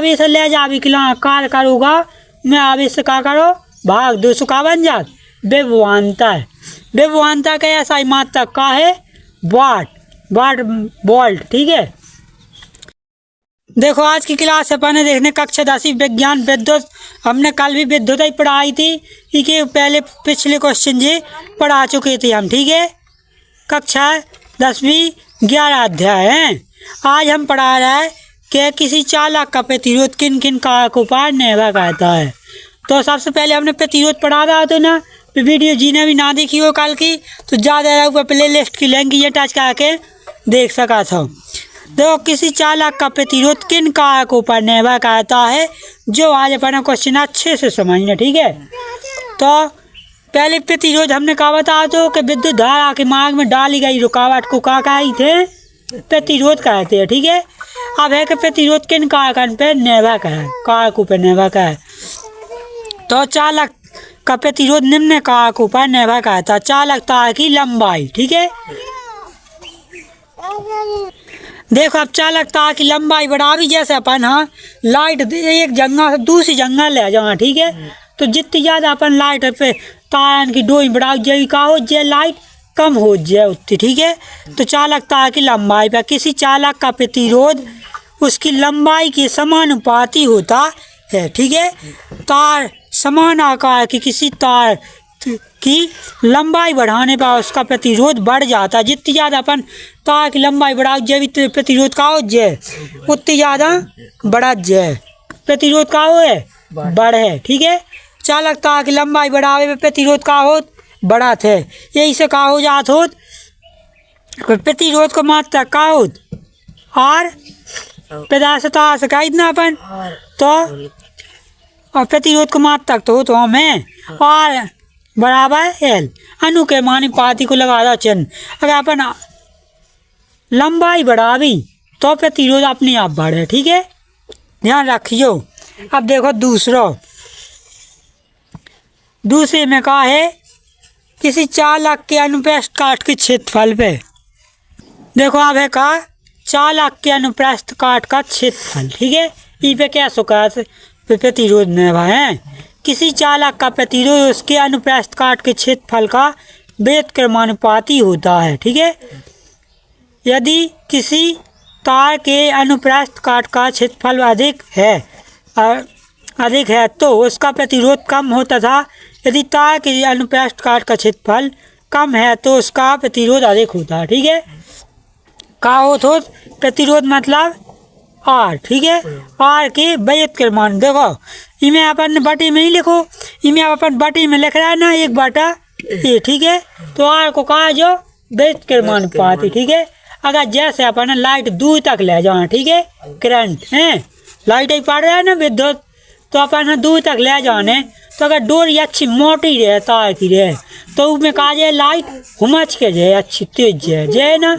आवेश ले जा विकलांग कार्य करोगा मैं आवेश से क्या करो भाग दो सुखा बन जात विभवान्ता है। विभवान्ता का ऐसा ही मात्रा का है वाट वोल्ट। ठीक है, देखो आज की क्लास अपन देखने कक्षा 10वीं विज्ञान विद्युत। हमने कल भी विद्युत ही पढ़ाई थी कि पहले पिछले क्वेश्चन जी पढ़ा चुके थे हम। ठीक है, कक्षा 10वीं 11 अध्याय हैं। आज हम पढ़ा रहे हैं कि किसी चालक का प्रतिरोध किन किन कारकों पर निर्भर करता है। तो सबसे पहले हमने प्रतिरोध पढ़ा था तो ना वीडियो जिन्हें भी ना देखी हो कल की तो ज़्यादा ऊपर प्ले लिस्ट की लिंक ये टच करके देख सका था। देखो किसी चालक का प्रतिरोध किन कारकों पर निर्भर करता है जो आज अपना क्वेश्चन अच्छे से समझना। ठीक है, तो पहले प्रतिरोध हमने कहा बता दो कि विद्युत धारा के मार्ग में डाली गई रुकावट को क्या कहते हैं प्रतिरोध कहते हैं। ठीक है, अब है कि प्रतिरोध किन कारकों पर निर्भर है कारकों पर निर्भर है। तो चालक का प्रतिरोध निम्न कारकों पर निर्भर करता है। चालक तार की लंबाई। ठीक है, देखो अब चालक तार की लंबाई बढ़ा भी जैसे अपन हाँ लाइट एक जगह से दूसरी जगह ले जाओ। ठीक है, तो जितनी ज़्यादा अपन लाइट पे तार की डोरी बढ़ाओ जाए का हो जाए लाइट कम हो जाए उतनी। ठीक है, तो चालक तार की लंबाई पर किसी चालक का प्रतिरोध उसकी लंबाई के समानुपाती होता है। ठीक है, तार समान आकार की किसी तार की लंबाई बढ़ाने पर उसका प्रतिरोध बढ़ जाता है। जितनी ज़्यादा अपन तार की लंबाई बढ़ाओ जाए प्रतिरोध का हो जाए उतनी ज़्यादा बढ़ा जाए प्रतिरोध का हो है बढ़े। ठीक है, चालक तार की लंबाई बढ़ावे में प्रतिरोध का हो बढ़ा थे यही से का हो जात हो प्रतिरोध को मात्रा का हो और पैदाशता से का इतना अपन तो और प्रतिरोध को मात्रा तो हमें और बराबर एल अनु के मानुपाती को लगा दो चिन्ह। अगर अपन लंबाई बढ़ावी तो प्रतिरोध अपने आप बढ़े। ठीक है, ध्यान रखियो। अब देखो दूसरे में कहा है किसी चालक के अनुप्रस्थ काट के क्षेत्रफल पे। देखो अब है कहा चालक के अनुप्रस्थ काट का क्षेत्रफल। ठीक है, ई पे क्या सुखा प्रतिरोध निर्भर है। किसी चालक का प्रतिरोध उसके अनुप्रस्थ काट के क्षेत्रफल का व्युत्क्रमानुपाती होता है। ठीक है, यदि किसी तार के अनुप्रस्थ काट का क्षेत्रफल अधिक है तो उसका प्रतिरोध कम होता था। यदि तार के अनुप्रस्थ काट का क्षेत्रफल कम है तो उसका प्रतिरोध अधिक होता है। ठीक है, का हो तो प्रतिरोध मतलब आर। ठीक है, आर के व्युत्क्रमान। देखो इमें अपन बटी में ही लिखो, इमें अपन बटी में लिख रहा है ना 1/a। ठीक है, तो आर को कहा जो व्युत्क्रमानुपाती। ठीक है, अगर जैसे अपन लाइट दूर तक ले जाए। ठीक है, करंट है लाइट ही पड़ रहा है ना विद्युत तो अपन दूर तक ले जाने तो अगर डोरी अच्छी मोटी रहे तार की रहे तो उसमें कहा जाए लाइट हुमच के जाए अच्छी तेज जाए ना।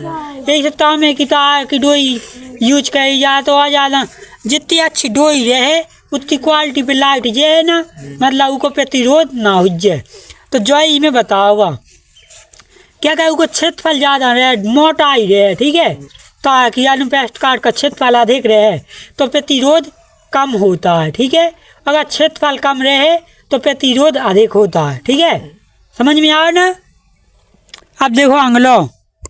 यही से तांबे की तार की डोरी यूज करी जाए तो आ जाना जितनी अच्छी डोरी रहे उतनी क्वालिटी पे लाइट जाए ना मतलब उसको प्रतिरोध ना हो जाए। तो जो ही में बताओगा क्या क्या उसको क्षेत्रफल ज़्यादा रहे मोटाई रहे। ठीक है, ताकि अनुप्रस्थ काट का क्षेत्रफल अधिक रहे तो प्रतिरोध कम होता है। ठीक है, अगर क्षेत्रफल कम रहे तो प्रतिरोध अधिक होता है। ठीक है, समझ में आओ ना। अब देखो अंगलो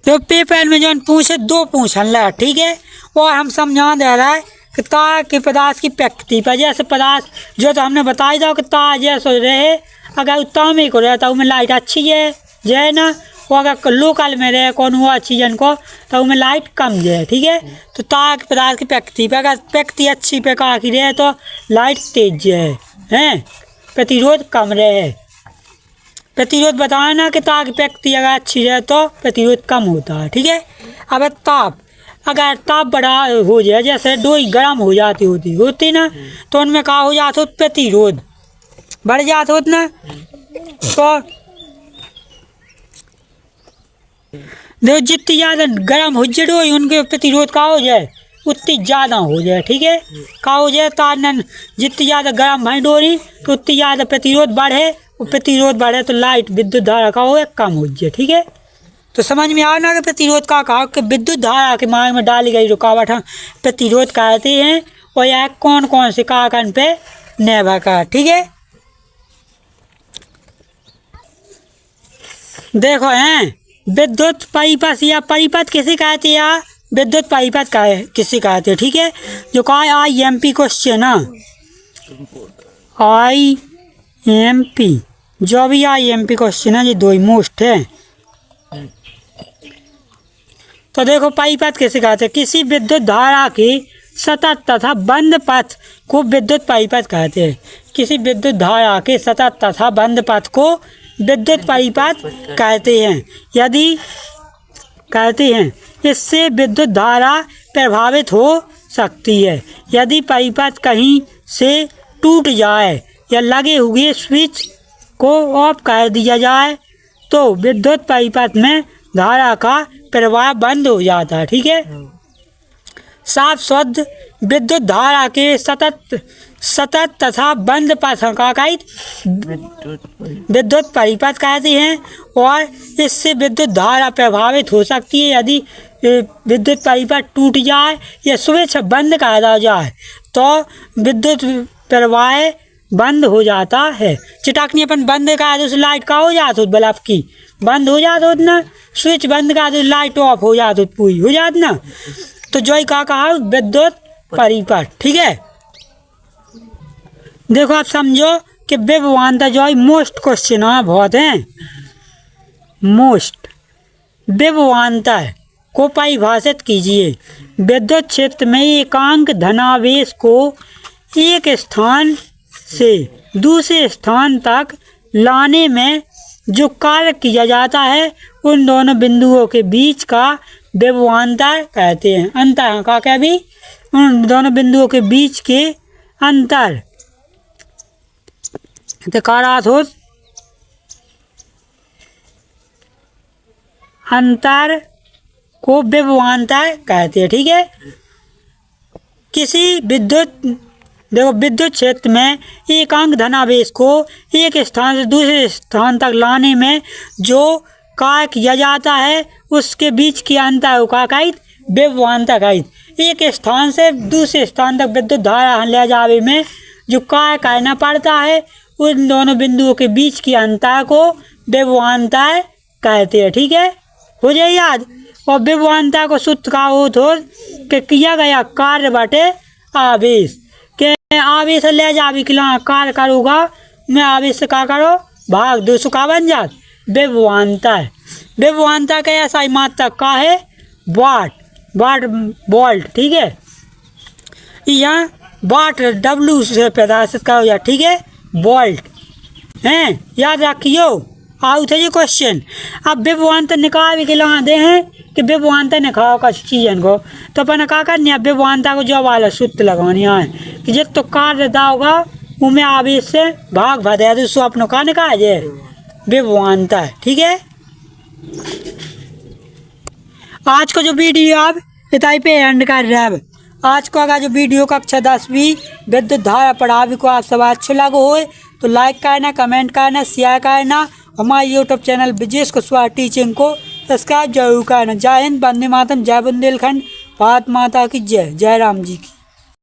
तो पेपर में जो पूछे 2 पूछन ला। ठीक है, और हम समझा दे रहा है कि तार के पदार्थ की प्रकृति पर जैसे पदार्थ जो तो हमने बताई जाओ कि तार जैसे रहे अगर तांबे को रहे तो उसमें लाइट अच्छी है ना। वो अगर लोकल में रहे कौन हुआ चीज़न को तो उसमें लाइट कम जाए। ठीक है, तो तार के पदार्थ की प्रकृति पर अगर प्रकृति अच्छी प्रकार की रहे तो लाइट तेज जाए हैं प्रतिरोध कम रहे। प्रतिरोध बताना कि तार की प्रकृति अगर अच्छी रहे तो प्रतिरोध कम होता है। ठीक है, अब ताप अगर ताप बड़ा हो जाए जैसे डोरी गर्म हो जाती होती ना तो उनमें क्या हो जाता हो प्रतिरोध बढ़ जाता हो ना। तो देखो जितनी ज़्यादा गर्म हो जाए डोरी उनके प्रतिरोध का हो जाए उतनी ज़्यादा हो जाए। ठीक है, का हो जाए तार जितनी ज़्यादा गर्म है डोरी तो उतनी ज़्यादा प्रतिरोध बढ़े और प्रतिरोध बढ़े तो लाइट विद्युत धारा का हो कम हो जाए। ठीक है, तो समझ में आना कि प्रतिरोध का कहा कि विद्युत धारा के मार्ग में डाली गई रुकावट हम प्रतिरोध कहते हैं और यह कौन कौन से कारकन पे निर्भर कर। ठीक है, देखो हैं विद्युत परिपथ या परिपथ किसे कहते हैं या विद्युत परिपथ किसे कहते हैं। ठीक है, जो कहा IMP क्वेश्चन है, IMP जो भी IMP क्वेश्चन है, ये दो ही मोस्ट है। तो देखो परिपथ किसे कहते हैं, किसी विद्युत धारा के सतत तथा बंद पथ को विद्युत परिपथ कहते हैं। किसी विद्युत धारा के सतत तथा बंद पथ को विद्युत परिपथ कहते हैं। यदि कहते हैं इससे विद्युत धारा प्रभावित हो सकती है। यदि परिपथ कहीं से टूट जाए या लगे हुए स्विच को ऑफ कर दिया जाए तो विद्युत परिपथ में धारा का प्रवाह बंद हो जाता है। ठीक है, साफ शुद्ध विद्युत धारा के सतत तथा बंद पथ का विद्युत परिपथ कहते हैं और इससे विद्युत धारा प्रभावित हो सकती है। यदि विद्युत परिपथ टूट जाए या स्विच बंद कर दिया जाए तो विद्युत प्रवाह बंद हो जाता है। चिटाकनी अपन बंद कर दो, लाइट का हो जाता है, बल्ब की बंद हो जाता है ना, स्विच बंद कर दो लाइट ऑफ हो जाती पूरी हो जाती ना। तो जो का कहा विद्युत परिपथ। ठीक है, देखो आप समझो कि विभवांतर जो है मोस्ट क्वेश्चन है, बहुत हैं। मोस्ट विभवांतर को परिभाषित कीजिए। विद्युत क्षेत्र में एकांक धनावेश को एक स्थान से दूसरे स्थान तक लाने में जो कार्य किया जाता है उन दोनों बिंदुओं के बीच का विभवांतर कहते हैं। अंतर का क्या भी, उन दोनों बिंदुओं के बीच के अंतर अंतर को विभवांतर कहते हैं। ठीक है, किसी विद्युत क्षेत्र में एकांक धनावेश को एक स्थान से दूसरे स्थान तक लाने में जो कार्य किया जाता है उसके बीच की अंतर का विभवांतर कहते। एक स्थान से दूसरे स्थान तक विद्युत धारा ले जाने में जो कार्य करना पड़ता है उन दोनों बिंदुओं के बीच की अंतर को विभवांतर कहते हैं। ठीक है, हो जाए याद। और विभवांतर को सूत्र का हो तो कि किया गया कार्य बटे आवेश के आवेश ले जावे के लिए कार्य करूँगा मैं, आवेश से क्या करो भाग दो, सो का बन जात विभवांतर। विभवांतर का ऐसा ही मात्रक का है वोल्ट। ठीक है, यहाँ वाट W से प्रदर्शित करो या। ठीक है, वोल्ट हैं, याद रखियो। आओ थे ये क्वेश्चन। अब विभवांतर निकाल के लाते हैं कि विभवांतर निकालो कुछ चीज़न को, तो अपन क्या करनी है, विभवांतर को जो वाला सूत्र लगानी है कि जब तो कार्य देता होगा उनमें आवेश से भाग भर दे सो अपनों का निकाल जाए विभवांतर। ठीक है, आज का जो वीडियो आप इताई पे एंड कर रहे हैं। आज को अगर जो वीडियो कक्षा 10वीं विद्युत धारा पढ़ावी को आप सब अच्छा लगा हो तो लाइक करना, कमेंट करना, शेयर करना। हमारे YouTube channel Brajesh Kushwaha teaching को सब्सक्राइब जरूर करना। जय हिंद, वंदे मातरम, जय बुंदेलखंड, भारत माता की जय, जय राम जी की।